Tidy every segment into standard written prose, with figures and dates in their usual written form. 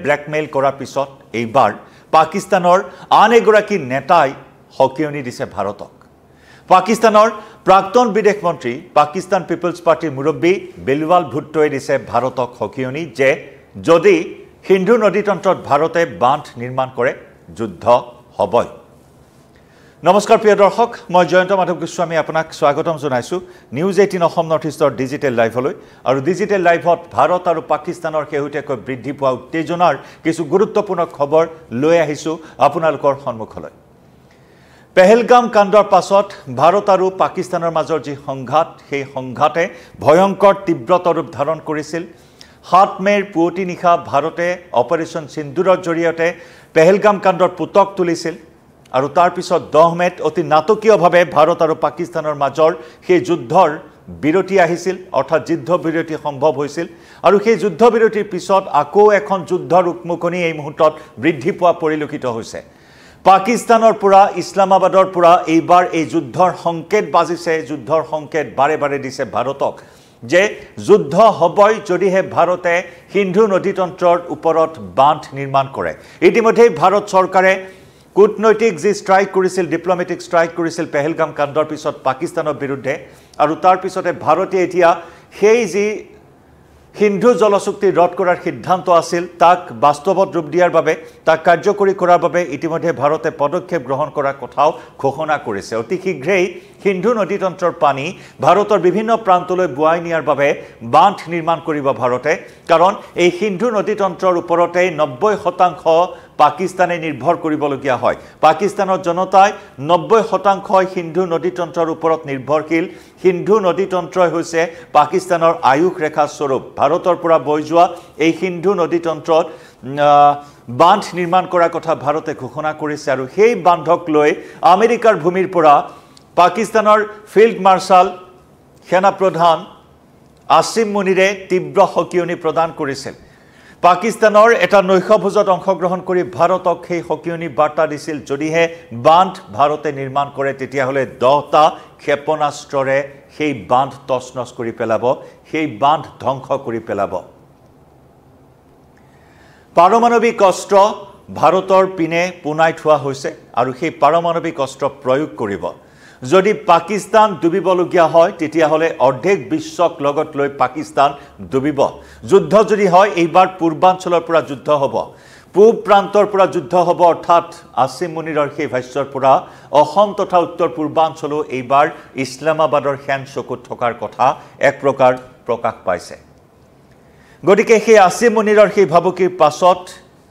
blackmail কৰাৰ পিছত এইবাৰ পাকিস্তানৰ আন এগৰাকী নেতাই হকিয়নি দিছে ভাৰতক পাকিস্তানৰ প্ৰাক্তন বিদেশ মন্ত্ৰী পাকিস্তান পিপলছ পাৰ্টিৰ মুৰব্বী বিলৱাল ভুট্টোৱে দিছে ভাৰতক হকিয়নি যে যদি সিন্ধু নদীতন্ত্ৰত ভাৰতে বান্ধ নিৰ্মাণ কৰে যুদ্ধ হ'বই নমস্কাৰ প্ৰিয় দৰ্শক মই জয়ন্ত মাধৱ গোস্বামী আপোনাক স্বাগতম জনাইছো নিউজ 18 অসম নৰ্থ ইষ্টৰ ডিজিটেল লাইভলৈ আৰু ডিজিটেল লাইভত ভাৰত আৰু পাকিস্তানৰ শেহতীয়াকৈ বৃদ্ধি পোৱা উত্তেজনাৰ কিছু গুৰুত্বপূৰ্ণ খবৰ লৈ আহিছো আপোনালোকৰ সন্মুখলৈ পেহেলগাম কাণ্ডৰ পাছত ভাৰত আৰু পাকিস্তানৰ মাজৰ যি সংঘাত সেই সংঘাতে ভয়ংকৰ তীব্ৰতা ৰূপ ধাৰণ কৰিছিল 7 মেৰ পুৱতি নিশা ভাৰতে অপাৰেশ্যন সিন্দুৰৰ জৰিয়তে পেহেলগাম কাণ্ডৰ পুতক তুলিছিল আৰু তাৰ পিছত 10 মেত অতি নাটকীয়ভাৱে ভাৰত আৰু পাকিস্তানৰ মাজৰ সেই যুদ্ধৰ বিৰতি আহিছিল অৰ্থাৎ যুদ্ধ বিৰতি সম্ভৱ হৈছিল আৰু সেই যুদ্ধ বিৰতিৰ পিছত আকৌ এখন যুদ্ধৰ উকমুকনি এই মুহূৰ্তত বৃদ্ধি পোৱা পৰিলক্ষিত হৈছে পাকিস্তানৰ পৰা ইছলামাবাদৰ পৰা এইবাৰ এই যুদ্ধৰ সংকেত বাজিছে যুদ্ধৰ সংকেত বাৰে বাৰে দিছে ভাৰতক যে যুদ্ধ হ'বই যদিহে ভাৰতে সিন্ধু নদীতন্ত্ৰৰ ওপৰত বান্ধ নিৰ্মাণ কৰে ইতিমধ্যে ভাৰত চৰকাৰে কূটনৈতিক যি ষ্ট্ৰাইক কৰিছিল ডিপ্লোমেটিক ষ্ট্ৰাইক কৰিছিল পেহেলগাম কাণ্ডৰ পিছত পাকিস্তানৰ বিৰুদ্ধে আৰু তাৰ পিছতে ভাৰতে এতিয়া সেই যি সিন্ধু জলচুক্তি ৰদ কৰাৰ সিদ্ধান্ত আছিল তাক বাস্তৱত ৰূপ দিয়াৰ বাবে তাক কাৰ্যকৰী কৰাৰ বাবে ইতিমধ্যে ভাৰতে পদক্ষেপ গ্ৰহণ কৰাৰ কথাও ঘোষণা কৰিছে অতি শীঘ্ৰেই সিন্ধু নদীতন্ত্ৰৰ পানী ভাৰতৰ বিভিন্ন প্ৰান্তলৈ বুৱাই নিয়াৰ বাবে বান্ধ নিৰ্মাণ কৰিব ভাৰতে কাৰণ এই সিন্ধু নদীতন্ত্ৰৰ ওপৰতে 90% পাকিস্তানে নিৰ্ভৰ কৰিবলগীয়া হয় পাকিস্তানৰ জনতাই 90% সিন্ধু নদীতন্ত্ৰৰ ওপৰত নিৰ্ভৰশীল সিন্ধু নদীতন্ত্ৰই হৈছে পাকিস্তানৰ আয়ুষ ৰেখা স্বৰূপ ভাৰতৰ পৰা বৈ যোৱা এই সিন্ধু নদীতন্ত্ৰত বান্ধ নিৰ্মাণ কৰাৰ কথা ভাৰতে ঘোষণা কৰিছে আৰু সেই বান্ধক লৈ আমেৰিকাৰ ভূমিৰ পৰা পাকিস্তানৰ ফিল্ড মাৰ্শাল সেনা প্ৰধান আসিম মুনিৰে তীব্ৰ হকিয়নি প্ৰদান কৰিছিল পাকিস্তানৰ এটা নৈশভোজত অংশগ্ৰহণ কৰি ভাৰতক সেই হকিয়নি বাৰ্তা দিছিল যদিহে বান্ধ ভাৰতে নিৰ্মাণ কৰে তেতিয়াহলে 10টা ক্ষেপণাস্ত্ৰৰে সেই বান্ধ তছনছ কৰি পেলাব সেই বান্ধ ধ্বংস কৰি পেলাব পাৰমাণৱিক অস্ত্ৰ ভাৰতৰ পিনে পুনাই থোৱা হৈছে আৰু সেই পাৰমাণৱিক অস্ত্ৰ প্ৰয়োগ কৰিব যদি পাকিস্তান ডুবিবলগীয়া হয় তেতিয়াহলে অৰ্ধেক বিশ্বক লগত লৈ পাকিস্তান ডুবিব যুদ্ধ যদি হয় এইবাৰ পূৰ্বাঞ্চলৰ পৰা যুদ্ধ হ'ব পূব প্ৰান্তৰ পৰা যুদ্ধ হ'ব অৰ্থাৎ আসিম মুনিৰৰ সেই ভাষ্যৰ পৰা অসম তথা উত্তৰ পূৰ্বাঞ্চলো এইবাৰ ইছলামাবাদৰ হেন চকুত থকাৰ কথা এক প্ৰকাৰ প্ৰকাশ পাইছে গতিকে সেই আসিম মুনিৰৰ সেই ভাবুকিৰ পাছত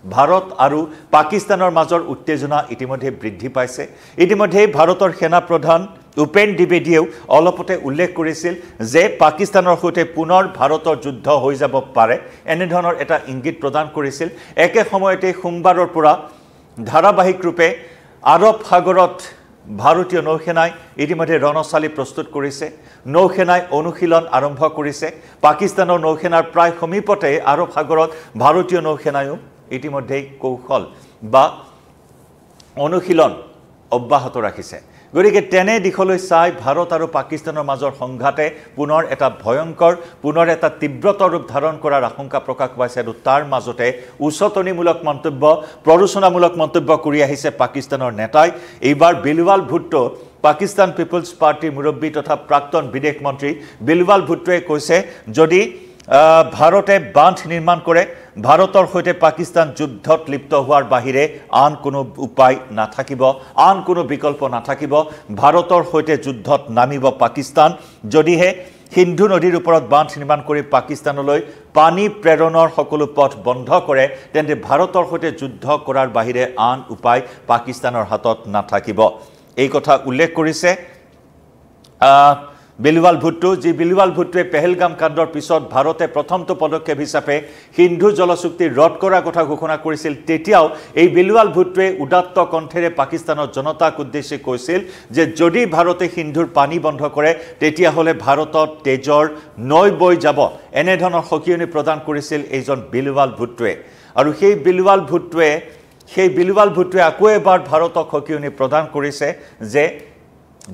ভাৰত আৰু পাকিস্তানৰ মাজৰ উত্তেজনা ইতিমধ্যে বৃদ্ধি পাইছে ইতিমধ্যে ভাৰতৰ সেনা প্ৰধান উপেন দ্বিবেদীয়েও অলপতে উল্লেখ কৰিছিল যে পাকিস্তানৰ সৈতে পুনৰ ভাৰতৰ যুদ্ধ হৈ যাব পাৰে এনে ধৰণৰ এটা ইংগিত প্ৰদান কৰিছিল একে সময়তে সোমবাৰৰ পৰা ধাৰাবাহিক ৰূপে আৰৱ সাগৰত ভাৰতীয় নৌসেনাই ইতিমধ্যে ৰণচালি প্ৰস্তুত কৰিছে নৌসেনাই অনুশীলন আৰম্ভ কৰিছে পাকিস্তানৰ নৌসেনাৰ প্ৰায় সমীপতে আৰৱ সাগৰত ভাৰতীয় নৌসেনায়ো ইতিমধ্যে কৌশল বা অনুশীলন অব্যাহত ৰাখিছে গতিকে তেনে দিশলৈ চাই ভাৰত আৰু পাকিস্তানৰ মাজৰ সংঘাতে পুনৰ এটা ভয়ংকৰ পুনৰ এটা তীব্ৰতৰ ৰূপ ধাৰণ কৰাৰ আশংকা প্ৰকাশ পাইছে আৰু তাৰ মাজতে উচতনিমূলক মন্তব্য প্ৰৰোচনামূলক মন্তব্য কৰি আহিছে পাকিস্তানৰ নেতাই এইবাৰ বিলৱাল ভুট্টো পাকিস্তান পিপলছ পাৰ্টিৰ মুৰব্বী তথা প্ৰাক্তন বিদেশ মন্ত্ৰী বিলৱাল ভুট্টোৱে কৈছে যদি ভাৰতে বান্ধ নিৰ্মাণ কৰে ভাৰতৰ সৈতে পাকিস্তান যুদ্ধত লিপ্ত হোৱাৰ বাহিৰে আন কোনো উপায় নাথাকিব আন কোনো বিকল্প নাথাকিব ভাৰতৰ সৈতে যুদ্ধত নামিব পাকিস্তান যদিহে সিন্ধু নদীৰ ওপৰত বান্ধ নিৰ্মাণ কৰি পাকিস্তানলৈ পানী প্ৰেৰণৰ সকলো পথ বন্ধ কৰে তেন্তে ভাৰতৰ সৈতে যুদ্ধ কৰাৰ বাহিৰে আন উপায় পাকিস্তানৰ হাতত নাথাকিব এই কথা উল্লেখ কৰিছে বিলৱাল ভুট্টো যি বিলৱাল ভুট্টোৱে পেহেলগাম কাণ্ডৰ পিছত ভাৰতে প্ৰথমটো পদক্ষেপ হিচাপে সিন্ধু জলচুক্তি ৰদ কৰাৰ কথা ঘোষণা কৰিছিল তেতিয়াও এই বিলৱাল ভুট্টোৱে উদাত্ত কণ্ঠেৰে পাকিস্তানৰ জনতাক উদ্দেশ্যি কৈছিল যে যদি ভাৰতে সিন্ধুৰ পানী বন্ধ কৰে তেতিয়াহলে ভাৰতত তেজৰ নৈ বৈ যাব এনে ধৰণৰ হকিয়নি প্ৰদান কৰিছিল এইজন বিলৱাল ভুট্টোৱে আৰু সেই বিলৱাল ভুট্টোৱে আকৌ এবাৰ ভাৰতক হকিয়নি প্ৰদান কৰিছে যে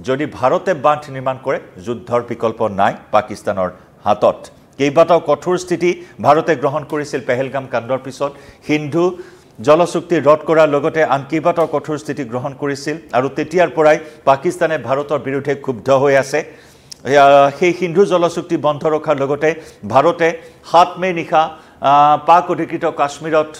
যদি ভাৰতে বান্ধ নিৰ্মাণ কৰে যুদ্ধৰ বিকল্প নাই পাকিস্তানৰ হাতত কেইবাটাও কঠোৰ স্থিতি ভাৰতে গ্ৰহণ কৰিছিল পেহেলগাম কাণ্ডৰ পিছত সিন্ধু জলচুক্তি ৰদ কৰাৰ লগতে আন কেইবাটাও কঠোৰ স্থিতি গ্ৰহণ কৰিছিল আৰু তেতিয়াৰ পৰাই পাকিস্তানে ভাৰতৰ বিৰুদ্ধে ক্ষুব্ধ হৈ আছে সেই সিন্ধু জলচুক্তি বন্ধ ৰখাৰ লগতে ভাৰতে 7 মে নিশা পাক অধিকৃত কাশ্মীৰত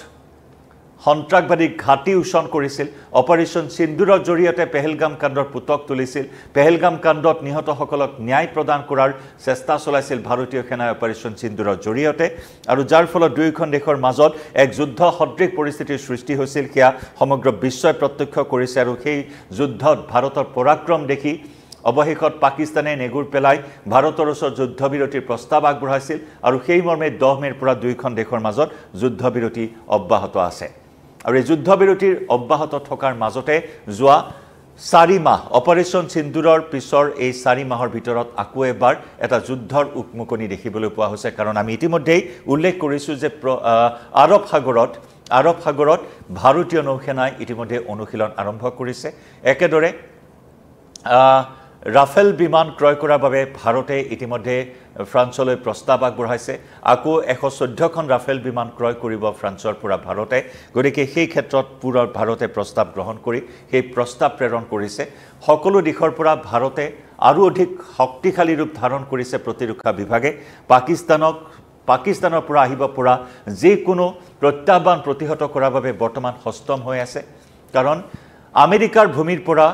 সন্ত্ৰাসবাদী ঘাটি উচন কৰিছিল অপাৰেশন সিন্দুৰৰ জৰিয়তে পেহেলগাম কাণ্ডৰ পুতক তুলিছিল পেহেলগাম কাণ্ডত নিহতসকলক ন্যায় প্ৰদান কৰাৰ চেষ্টা চলাইছিল ভাৰতীয় সেনাই অপাৰেশন সিন্দুৰৰ জৰিয়তে আৰু যাৰ ফলত দুয়োখন দেশৰ মাজত এক যুদ্ধ সদৃশ পৰিস্থিতিৰ সৃষ্টি হৈছিল কিয়া সমগ্ৰ বিশ্বই প্ৰত্যক্ষ কৰিছে আৰু সেই যুদ্ধত ভাৰতৰ পৰাক্ৰম দেখি অবশেষত পাকিস্তানে নেগুৰ পেলাই ভাৰতৰ ওচৰত যুদ্ধবিৰতিৰ প্ৰস্তাৱ আগবঢ়াইছিল আৰু সেই মৰ্মে 10 মেৰ পৰা দুয়োখন দেশৰ মাজত যুদ্ধবিৰতি অব্যাহত আছে আৰু এই যুদ্ধবিৰতিৰ অব্যাহত থকাৰ মাজতে যোৱা 4 মাহ অপাৰেশন সিন্দুৰৰ পিছৰ এই 4 মাহৰ ভিতৰত আকৌ এবাৰ এটা যুদ্ধৰ উকমুকনি দেখিবলৈ পোৱা হৈছে কাৰণ আমি ইতিমধ্যেই উল্লেখ কৰিছো যে আৰব সাগৰত ভাৰতীয় নৌসেনাই ইতিমধ্যে অনুশীলন আৰম্ভ কৰিছে একেদৰে ৰাফেল বিমান ক্ৰয় কৰাৰ বাবে ভাৰতে ইতিমধ্যে ফ্ৰান্সলৈ প্ৰস্তাৱ আগবঢ়াইছে আকৌ 114খন ৰাফেল বিমান ক্ৰয় কৰিব ফ্ৰান্সৰ পৰা ভাৰতে গতিকে সেই ক্ষেত্ৰত পুৰা ভাৰতে প্ৰস্তাৱ গ্ৰহণ কৰি সেই প্ৰস্তাৱ প্ৰেৰণ কৰিছে সকলো দিশৰ পৰা ভাৰতে আৰু অধিক শক্তিশালী ৰূপ ধাৰণ কৰিছে প্ৰতিৰক্ষা বিভাগে পাকিস্তানৰ পৰা আহিব পৰা যিকোনো প্ৰত্যাহ্বান প্ৰতিহত কৰাৰ বাবে বৰ্তমান সষ্টম হৈ আছে কাৰণ আমেৰিকাৰ ভূমিৰ পৰা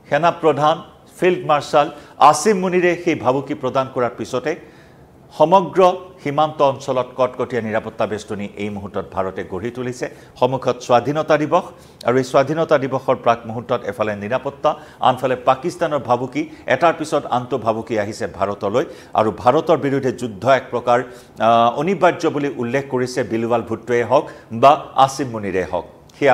সেনা প্ৰধান ফিল্ড মাৰ্শাল আসিম মুনিৰে সেই ভাবুকি প্ৰদান কৰাৰ পিছতে সমগ্ৰ সীমান্ত অঞ্চলত কটকটীয়া নিৰাপত্তা বেষ্টনী এই মুহূৰ্তত ভাৰতে গঢ়ি তুলিছে সমুখত স্বাধীনতা দিৱস আৰু এই স্বাধীনতা দিৱসৰ প্ৰাক মুহূৰ্তত এফালে নিৰাপত্তা আনফালে পাকিস্তানৰ ভাবুকি এটাৰ পিছত আনটো ভাবুকি আহিছে ভাৰতলৈ আৰু ভাৰতৰ বিৰুদ্ধে যুদ্ধ এক প্ৰকাৰ অনিবাৰ্য বুলি উল্লেখ কৰিছে বিলৱাল ভুট্টোৱে হওক বা আসিম মুনিৰে হওক সেই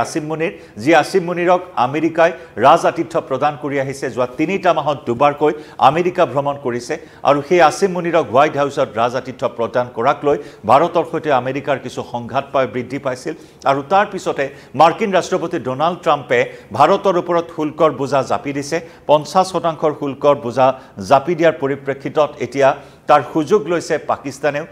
আসিম মুনিৰক আমেৰিকাই ৰাজ আতিথ্য প্ৰদান কৰি আহিছে যোৱা 3টা মাহত দুবাৰকৈ আমেৰিকা ভ্ৰমণ কৰিছে আৰু সেই আসিম মুনিৰক হোৱাইট হাউছত ৰাজ আতিথ্য প্ৰদান কৰাক লৈ ভাৰতৰ সৈতে আমেৰিকাৰ কিছু সংঘাত বৃদ্ধি পাইছিল আৰু তাৰ পিছতে মাৰ্কিন ৰাষ্ট্ৰপতি ডোনাল্ড ট্ৰাম্পে ভাৰতৰ ওপৰত শুল্কৰ বোজা জাপি দিছে 50% শুল্কৰ বোজা জাপি দিয়াৰ পৰিপ্ৰেক্ষিতত এতিয়া তাৰ সুযোগ লৈছে পাকিস্তানেও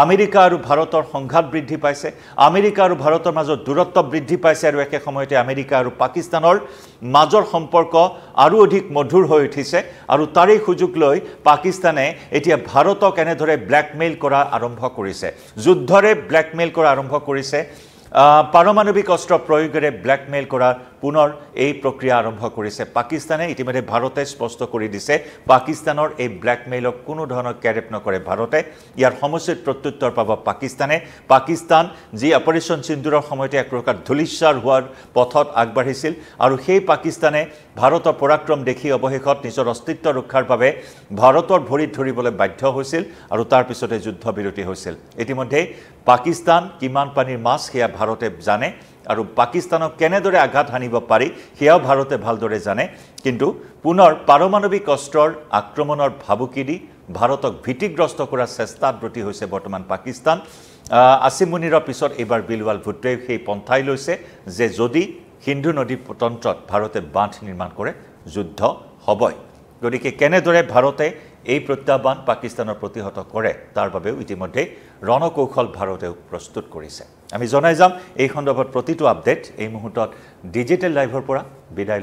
আমেৰিকা আৰু ভাৰতৰ সংঘাত বৃদ্ধি পাইছে আমেৰিকা আৰু ভাৰতৰ মাজত দূৰত্ব বৃদ্ধি পাইছে আৰু একে সময়তে আমেৰিকা আৰু পাকিস্তানৰ মাজৰ সম্পৰ্ক আৰু অধিক মধুৰ হৈ উঠিছে আৰু তাৰেই সুযোগ লৈ পাকিস্তানে এতিয়া ভাৰতক এনেদৰে ব্ল্যাকমেইল কৰা আৰম্ভ কৰিছে যুদ্ধৰে ব্ল্যাকমেইল কৰা আৰম্ভ কৰিছে পাৰমাণৱিক অস্ত্ৰ প্ৰয়োগেৰে ব্ল্যাকমেইল কৰা পুনৰ এই প্ৰক্ৰিয়া আৰম্ভ কৰিছে পাকিস্তানে ইতিমধ্যে ভাৰতে স্পষ্ট কৰি দিছে পাকিস্তানৰ এই ব্ল্যাকমেইলক কোনো ধৰণৰ কেৰেপ নকৰে ভাৰতে ইয়াৰ সমস্যাৰ প্ৰত্যুত্তৰ পাব পাকিস্তান যি অপাৰেশন সিন্দুৰৰ সময়তে এক প্ৰকাৰ ধুলিশ্বাৰ হোৱাৰ পথত আগবাঢ়িছিল আৰু সেই পাকিস্তানে ভাৰতৰ পৰাক্ৰম দেখি অৱশেষত নিজৰ অস্তিত্ব ৰক্ষাৰ বাবে ভাৰতৰ ভৰিত ধৰিবলৈ বাধ্য হৈছিল আৰু তাৰ পিছতে যুদ্ধবিৰতি হৈছিল ইতিমধ্যে পাকিস্তান কিমান পানীৰ মাছ সেয়া ভাৰতে জানে আৰু পাকিস্তানক কেনেদৰে আঘাত হানিব পাৰি সেয়াও ভাৰতে ভালদৰে জানে কিন্তু পুনৰ পাৰমাণৱিক অস্ত্ৰৰ আক্ৰমণৰ ভাবুকি দি ভাৰতক ভীতিগ্ৰস্ত কৰাৰ চেষ্টাত ব্ৰতী হৈছে বৰ্তমান পাকিস্তান আসিম মুনিৰৰ পিছত এবাৰ বিলৱাল ভুট্টোৱে সেই পন্থাই লৈছে যে যদি সিন্ধু নদী তন্ত্ৰত ভাৰতে বাঁধ নিৰ্মাণ কৰে যুদ্ধ হ'বই গতিকে কেনেদৰে ভাৰতে এই প্ৰত্যাহ্বান পাকিস্তানৰ প্ৰতিহত কৰে তাৰ বাবেও ইতিমধ্যে ৰণকৌশল ভাৰতেও প্ৰস্তুত কৰিছে আমি জনাই যাম এই সন্দৰ্ভত প্ৰতিটো আপডেট এই মুহূৰ্তত ডিজিটেল লাইভৰ পৰা বিদায়